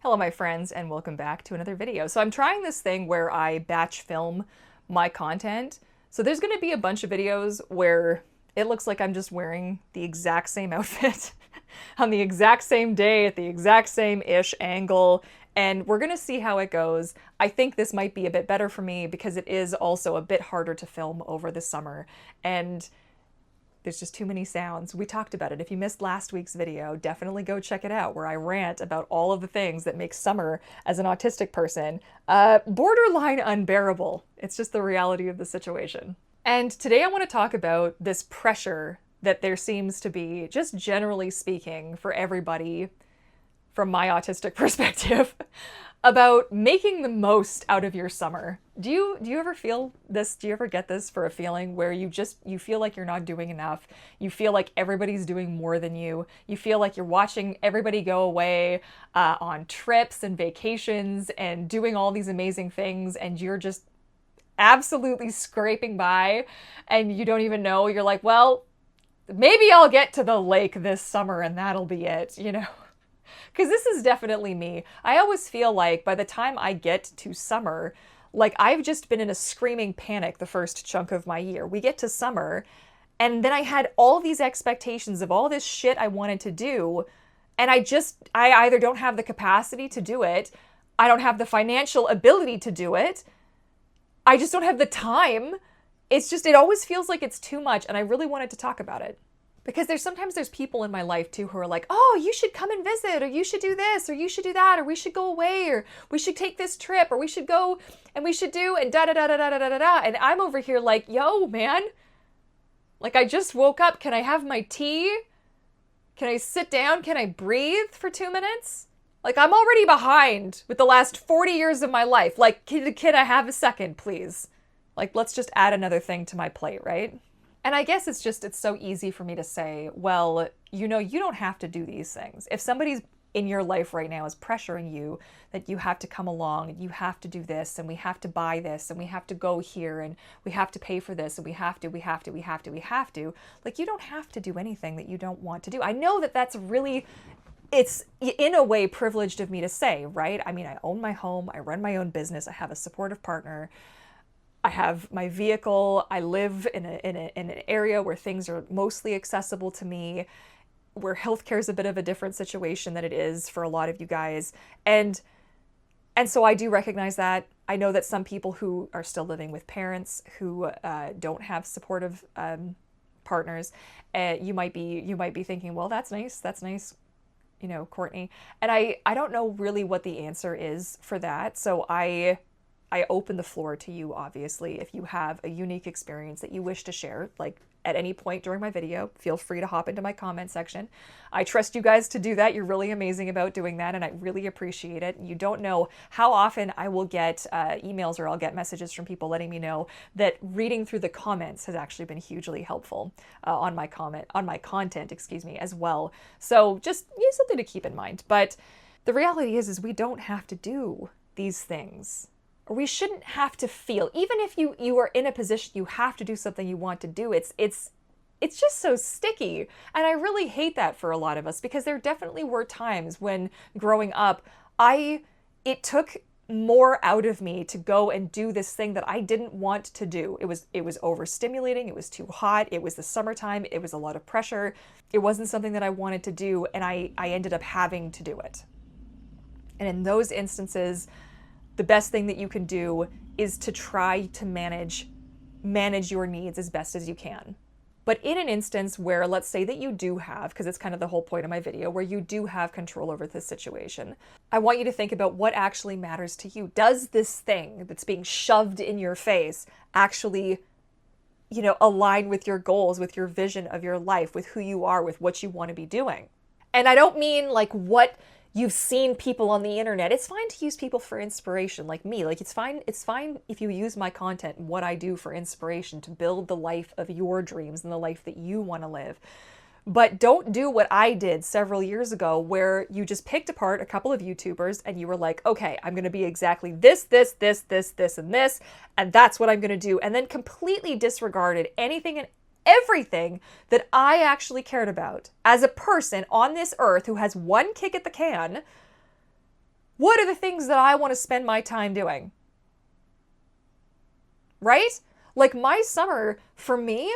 Hello my friends and welcome back to another video. So I'm trying this thing where I batch film my content. So there's going to be a bunch of videos where it looks like I'm just wearing the exact same outfit on the exact same day at the exact same-ish angle, and we're going to see how it goes. I think this might be a bit better for me because it is also a bit harder to film over the summer, and there's just too many sounds. We talked about it. If you missed last week's video, definitely go check it out where I rant about all of the things that make summer as an autistic person borderline unbearable. It's just the reality of the situation. And today I want to talk about this pressure that there seems to be, just generally speaking, for everybody from my autistic perspective, about making the most out of your summer. Do you ever feel this? Do you ever get this for a feeling where you feel like you're not doing enough? You feel like everybody's doing more than you. You feel like you're watching everybody go away on trips and vacations and doing all these amazing things, and you're just absolutely scraping by and you don't even know. You're like, well, maybe I'll get to the lake this summer and that'll be it, you know? Because this is definitely me. I always feel like by the time I get to summer, like I've just been in a screaming panic the first chunk of my year. We get to summer, and then I had all these expectations of all this shit I wanted to do, and I either don't have the capacity to do it, I don't have the financial ability to do it, I just don't have the time. It always feels like it's too much, and I really wanted to talk about it. Because sometimes there's people in my life too who are like, oh, you should come and visit, or you should do this, or you should do that, or we should go away, or we should take this trip, or we should go and we should do, and da da da da da da da da. And I'm over here like, yo, man, like I just woke up. Can I have my tea? Can I sit down? Can I breathe for 2 minutes? Like I'm already behind with the last 40 years of my life. Like, can I have a second, please? Like, let's just add another thing to my plate, right? And I guess it's so easy for me to say, well, you know, you don't have to do these things. If somebody's in your life right now is pressuring you that you have to come along and you have to do this and we have to buy this and we have to go here and we have to pay for this and we have to, like, you don't have to do anything that you don't want to do. I know that that's really, it's in a way privileged of me to say, right? I mean, I own my home, I run my own business, I have a supportive partner, I have my vehicle, I live in an area where things are mostly accessible to me, where healthcare is a bit of a different situation than it is for a lot of you guys. And so I do recognize that. I know that some people who are still living with parents who don't have supportive partners, you might be thinking, well, that's nice, you know, Courtney. And I don't know really what the answer is for that. So I open the floor to you, obviously. If you have a unique experience that you wish to share, like at any point during my video, feel free to hop into my comment section. I trust you guys to do that. You're really amazing about doing that, and I really appreciate it. You don't know how often I will get emails or I'll get messages from people letting me know that reading through the comments has actually been hugely helpful on my content, as well. So just something to keep in mind. But the reality is we don't have to do these things. Or we shouldn't have to feel, even if you are in a position you have to do something you want to do, it's just so sticky. And I really hate that for a lot of us, because there definitely were times when growing up, it took more out of me to go and do this thing that I didn't want to do. It was overstimulating, it was too hot, it was the summertime, it was a lot of pressure. It wasn't something that I wanted to do, and I ended up having to do it. And in those instances, the best thing that you can do is to try to manage your needs as best as you can. But in an instance where, let's say that you do have, because it's kind of the whole point of my video, where you do have control over this situation, I want you to think about what actually matters to you. Does this thing that's being shoved in your face actually, you know, align with your goals, with your vision of your life, with who you are, with what you want to be doing? And I don't mean like what you've seen people on the internet. It's fine to use people for inspiration, like me. Like it's fine if you use my content and what I do for inspiration to build the life of your dreams and the life that you want to live. But don't do what I did several years ago, where you just picked apart a couple of YouTubers and you were like, okay, I'm going to be exactly this, and this, and that's what I'm going to do. And then completely disregarded anything and everything that I actually cared about as a person on this earth who has one kick at the can, What are the things that I want to spend my time doing? Right? Like my summer, for me,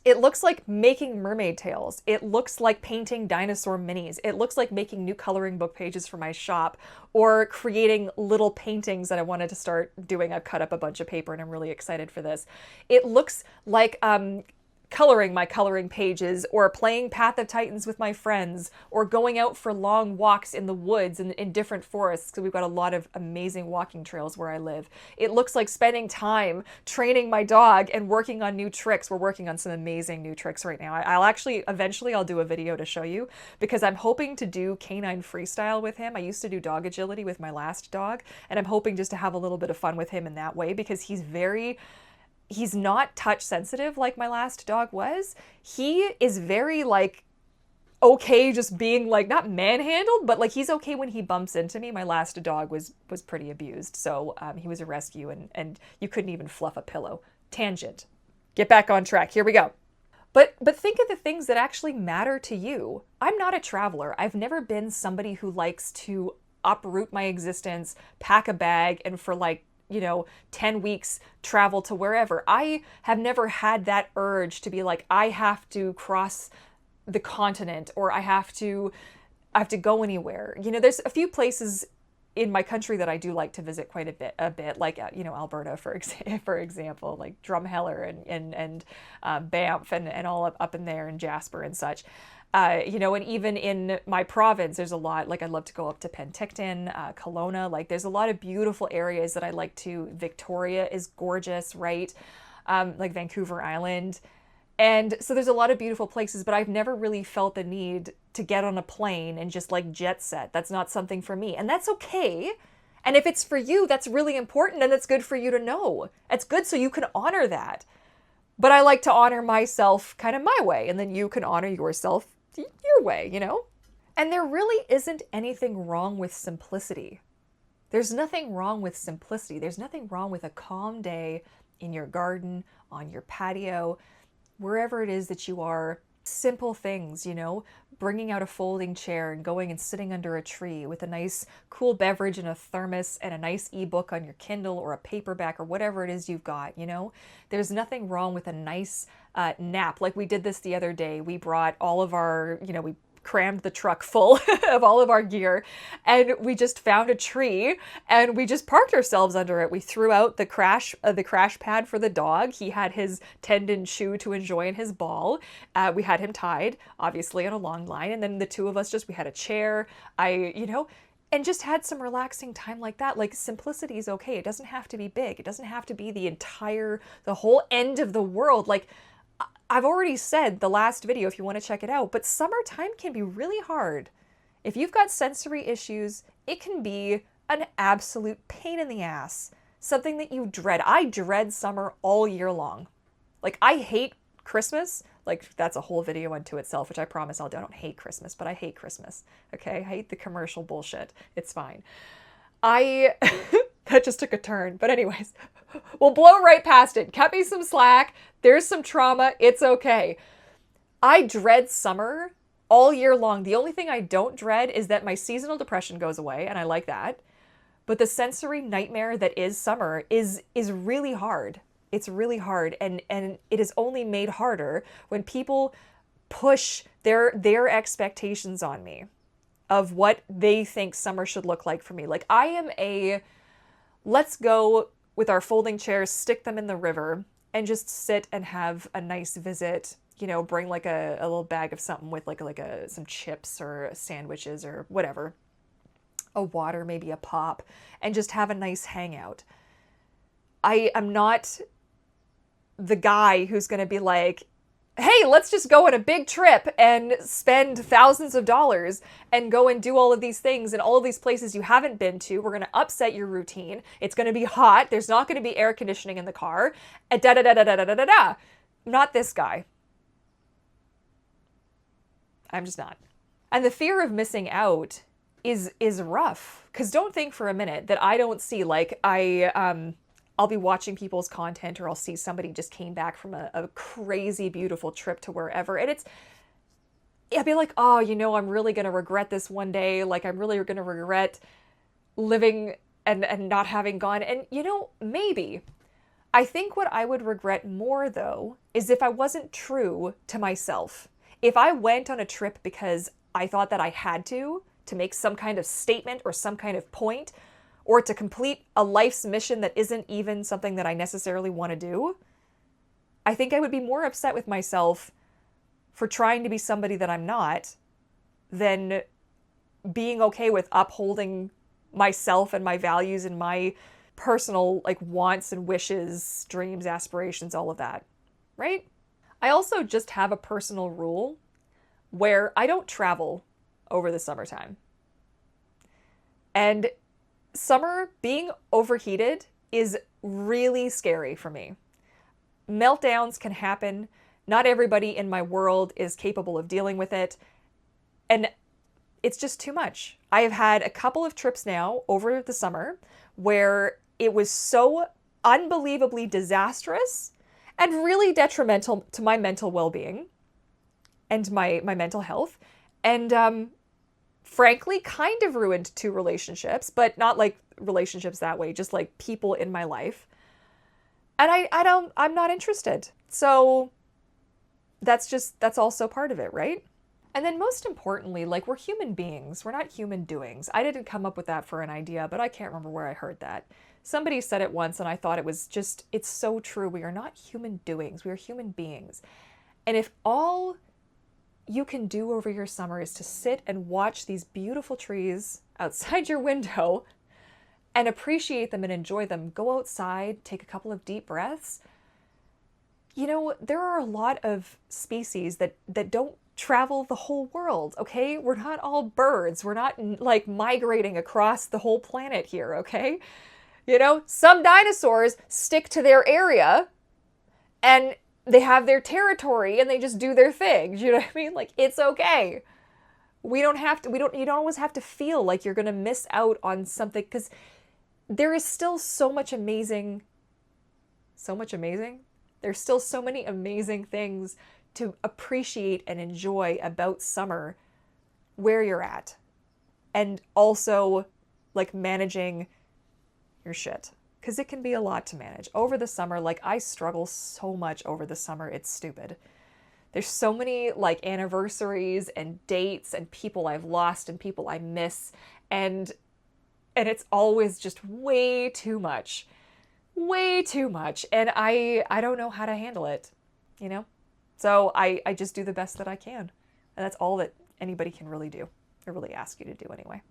it looks like making mermaid tails. It looks like painting dinosaur minis. It looks like making new coloring book pages for my shop or creating little paintings that I wanted to start doing. I've cut up a bunch of paper and I'm really excited for this. It looks like coloring my coloring pages or playing Path of Titans with my friends or going out for long walks in the woods and in different forests because we've got a lot of amazing walking trails where I live. It looks like spending time training my dog and working on new tricks. We're working on some amazing new tricks right now. Eventually I'll do a video to show you because I'm hoping to do canine freestyle with him. I used to do dog agility with my last dog and I'm hoping just to have a little bit of fun with him in that way because he's not touch sensitive like my last dog was. He is very like okay just being like not manhandled, but like he's okay when he bumps into me. My last dog was pretty abused. So he was a rescue and you couldn't even fluff a pillow. Tangent. Get back on track. Here we go. But think of the things that actually matter to you. I'm not a traveler. I've never been somebody who likes to uproot my existence, pack a bag, and for 10 weeks travel to wherever. I have never had that urge to be like, I have to cross the continent or I have to go anywhere. There's a few places in my country that I do like to visit quite a bit, like, Alberta, for example, like Drumheller and Banff and all up in there and Jasper and such. And even in my province, there's a lot, like I'd love to go up to Penticton, Kelowna, like there's a lot of beautiful areas that I like to. Victoria is gorgeous, right? Like Vancouver Island. And so there's a lot of beautiful places, but I've never really felt the need to get on a plane and just like jet set. That's not something for me. And that's okay. And if it's for you, that's really important and it's good for you to know. It's good so you can honor that. But I like to honor myself kind of my way, and then you can honor yourself your way, And there really isn't anything wrong with simplicity. There's nothing wrong with simplicity. There's nothing wrong with a calm day in your garden, on your patio, wherever it is that you are. Simple things, bringing out a folding chair and going and sitting under a tree with a nice cool beverage and a thermos and a nice ebook on your Kindle or a paperback or whatever it is you've got, There's nothing wrong with a nice nap. Like we did this the other day. We brought all of our, we crammed the truck full of all of our gear and we just found a tree and we just parked ourselves under it. We threw out the crash pad for the dog. He had his tendon shoe to enjoy in his ball. We had him tied, obviously, on a long line. And then the two of us we had a chair, and just had some relaxing time like that. Like simplicity is okay. It doesn't have to be big. It doesn't have to be the whole end of the world. Like I've already said the last video if you want to check it out, but summertime can be really hard. If you've got sensory issues, it can be an absolute pain in the ass. Something that you dread. I dread summer all year long. Like I hate Christmas. Like that's a whole video unto itself, which I promise I'll do. I don't hate Christmas, but I hate Christmas. Okay? I hate the commercial bullshit. It's fine. That just took a turn. But anyways, we'll blow right past it. Cut me some slack. There's some trauma. It's okay. I dread summer all year long. The only thing I don't dread is that my seasonal depression goes away, and I like that. But the sensory nightmare that is summer is really hard. It's really hard, and it is only made harder when people push their expectations on me of what they think summer should look like for me. Like I am let's go with our folding chairs, stick them in the river, and just sit and have a nice visit. Bring like a little bag of something with some chips or sandwiches or whatever, a water, maybe a pop, and just have a nice hangout. I am not the guy who's going to be like, hey, let's just go on a big trip and spend thousands of dollars and go and do all of these things in all of these places you haven't been to. We're going to upset your routine. It's going to be hot. There's not going to be air conditioning in the car. Da-da-da-da-da-da-da-da. Not this guy. I'm just not. And the fear of missing out is rough. Because don't think for a minute that I don't see, like, I'll be watching people's content or I'll see somebody just came back from a crazy beautiful trip to wherever. And I'd be like, oh, I'm really going to regret this one day. Like I'm really going to regret living and not having gone. And, you know, maybe. I think what I would regret more, though, is if I wasn't true to myself. If I went on a trip because I thought that I had to make some kind of statement or some kind of point, or to complete a life's mission that isn't even something that I necessarily want to do, I think I would be more upset with myself for trying to be somebody that I'm not than being okay with upholding myself and my values and my personal like wants and wishes, dreams, aspirations, all of that, right? I also just have a personal rule where I don't travel over the summertime. And summer being overheated is really scary for me. Meltdowns can happen. Not everybody in my world is capable of dealing with it. And it's just too much. I have had a couple of trips now over the summer where it was so unbelievably disastrous and really detrimental to my mental well-being and my mental health. And frankly, kind of ruined 2 relationships, but not like relationships that way, just like people in my life. And I'm not interested. So that's also part of it, right? And then most importantly, like, we're human beings. We're not human doings. I didn't come up with that for an idea, but I can't remember where I heard that. Somebody said it once and I thought it was just, it's so true. We are not human doings. We are human beings. And if all you can do over your summer is to sit and watch these beautiful trees outside your window and appreciate them and enjoy them, go outside, take a couple of deep breaths. You know, there are a lot of species that don't travel the whole world, okay? We're not all birds. We're not like migrating across the whole planet here, okay? You know, some dinosaurs stick to their area and they have their territory and they just do their thing. You know what I mean? Like, it's okay. You don't always have to feel like you're going to miss out on something, because there is still so much amazing. There's still so many amazing things to appreciate and enjoy about summer where you're at. And also like managing your shit, because it can be a lot to manage over the summer. Like, I struggle so much over the summer. It's stupid. There's so many like anniversaries and dates and people I've lost and people I miss. And it's always just way too much. And I don't know how to handle it, you know? So I just do the best that I can. And that's all that anybody can really do, or really ask you to do anyway.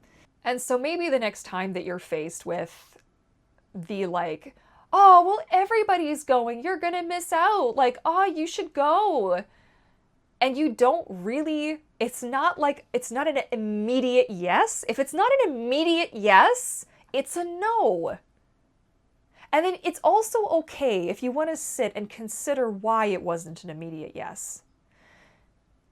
And so maybe the next time that you're faced with the like, oh, well, everybody's going, you're gonna miss out. Like, oh, you should go. And you don't really, it's not an immediate yes. If it's not an immediate yes, it's a no. And then it's also okay if you want to sit and consider why it wasn't an immediate yes.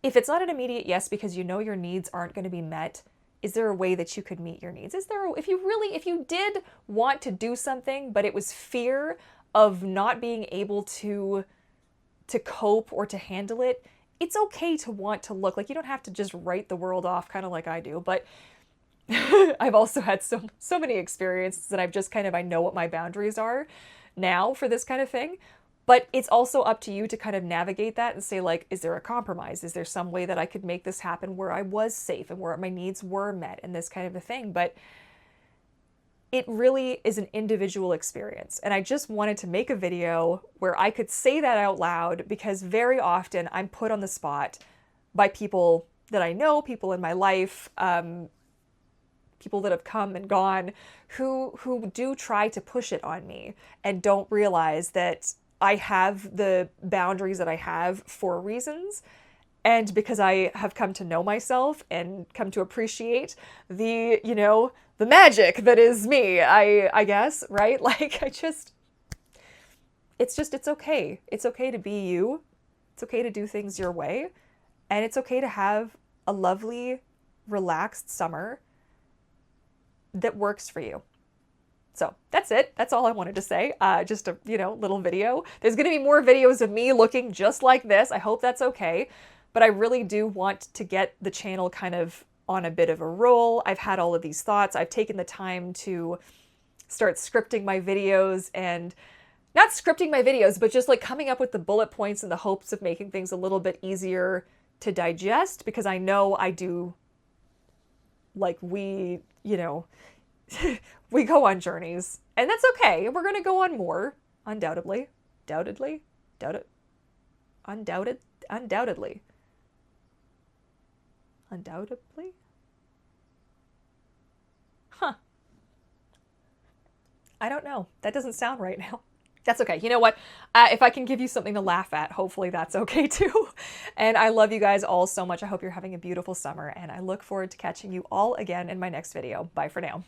If it's not an immediate yes because you know your needs aren't going to be met, is there a way that you could meet your needs? If you did want to do something, but it was fear of not being able to cope or to handle it, it's okay to want to look. Like, you don't have to just write the world off, kind of like I do, but I've also had so many experiences that I've just I know what my boundaries are now for this kind of thing. But it's also up to you to kind of navigate that and say, like, is there a compromise? Is there some way that I could make this happen where I was safe and where my needs were met and this kind of a thing? But it really is an individual experience. And I just wanted to make a video where I could say that out loud, because very often I'm put on the spot by people that I know, people in my life, people that have come and gone, who do try to push it on me and don't realize that I have the boundaries that I have for reasons. And because I have come to know myself and come to appreciate the magic that is me, I guess, right? Like, it's okay. It's okay to be you. It's okay to do things your way. And it's okay to have a lovely, relaxed summer that works for you. So that's it. That's all I wanted to say. Just a, little video. There's going to be more videos of me looking just like this. I hope that's okay. But I really do want to get the channel kind of on a bit of a roll. I've had all of these thoughts. I've taken the time to start scripting my videos, and not scripting my videos, but just like coming up with the bullet points in the hopes of making things a little bit easier to digest, because I know I do, like, we, you know, we go on journeys, and that's okay. We're going to go on more, undoubtedly, undoubtedly. Huh. I don't know. That doesn't sound right now. That's okay. You know what? If I can give you something to laugh at, hopefully that's okay too. And I love you guys all so much. I hope you're having a beautiful summer, and I look forward to catching you all again in my next video. Bye for now.